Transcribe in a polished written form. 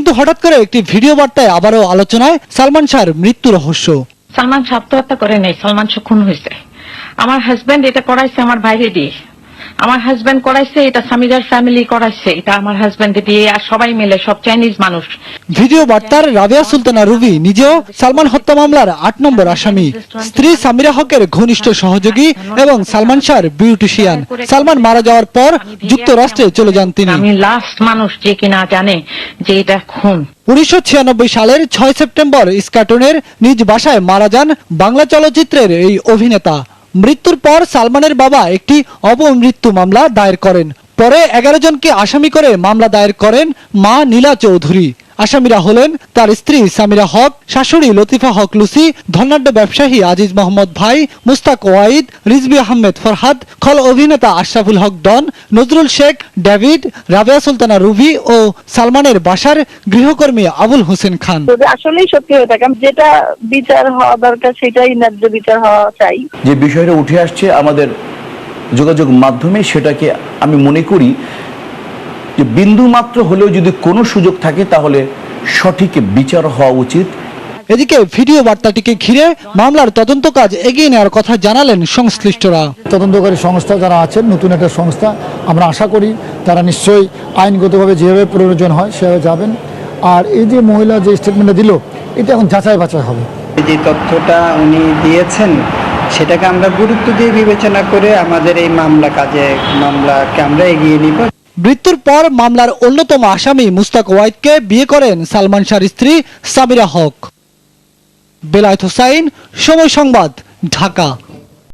কিন্তু হঠাৎ করে একটি ভিডিও বার্তায় আবারও আলোচনায় সালমান শাহর মৃত্যু রহস্য। সালমান শাহ আত্মহত্যা করে নেই, সালমান শাহ খুন হয়েছে। আমার হাজবেন্ড এটা করাইছে আমার বাইরে দিয়ে, আমার হাজবেন্ড করাইছে, এটা সামিরার ফ্যামিলি করাইছে, এটা আমার হাজবেন্ড দিয়ে আর সবাই মিলে, সব চাইনিজ মানুষ। ভিডিও বার্তার রাবেয়া সুলতানা রুবি নিজেও সালমান হত্যা মামলার ৮ নম্বর আসামি, স্ত্রী সামিরা হকের ঘনিষ্ঠ সহযোগী এবং সালমান শাহর বিউটিশিয়ান। সালমান মারা যাওয়ার পর যুক্তরাষ্ট্রে চলে যান তিনি। আমি লাস্ট মানুষ যে কিনা জানে যে এটা খুন। 1996 সালের 6 সেপ্টেম্বর ইস্কাটনের নিজ বাসায় মারা যান বাংলা চলচ্চিত্রের এই অভিনেতা। মৃত্যুর পর সালমানের বাবা একটি অপমৃত্যু মামলা দায়ের করেন। পরে 11 জনকে আসামি করে মামলা দায়ের করেন মা নীলা চৌধুরী। আসামিরা হলেন তার স্ত্রী সামিরা হক, শাশুড়ি লতিফা হক লুসি, ধনাঢ্য ব্যবসায়ী আজিজ মোহাম্মদ ভাই, মুস্তাক ওয়াইদ, রিজভী আহমেদ ফরহাদ, খল অভিনেতা আশরাফুল হক ডন, নজরুল শেখ, ডেভিড, রাবেয়া সুলতানা রুবি ও সালমানের বাসার গৃহকর্মী আবুল হোসেন খান। আসলেই সত্যি হয়ে থাকে, যেটা বিচার হওয়া দরকার সেটাই ন্যায্য বিচার হওয়া চাই। যে বিষয়টা উঠে আসছে আমাদের যোগাযোগ মাধ্যমে, সেটাকে আমি মনে করি যে বিন্দু মাত্র হলেও যদি কোনো সুযোগ থাকে তাহলে সঠিক বিচার হওয়া উচিত। এদিকে ভিডিও বার্তাটিকে ঘিরে মামলার তদন্ত কাজ এগিয়ে নেওয়ার কথা জানালেন সংশ্লিষ্টরা। তদন্তকারী সংস্থা যারা আছেন, নতুন একটা সংস্থা, আমরা আশা করি তারা নিশ্চয়ই আইনগতভাবে যেভাবে প্রয়োজন হয় সেভাবে যাবেন। আর এই যে মহিলা যে স্টেটমেন্টটা দিল, এটা এখন যাচাই বাছাই হবে। যে তথ্যটা উনি দিয়েছেন সেটাকে আমরা গুরুত্ব দিয়ে বিবেচনা করে আমাদের এই মামলাকে আমরা এগিয়ে নিব। মৃত্যুর পর মামলার অন্যতম আসামি মুস্তাক ওয়াইদকে বিয়ে করেন সালমান শাহর স্ত্রী সামিরা হক। বেলায়েত হোসাইন, সময় সংবাদ, ঢাকা।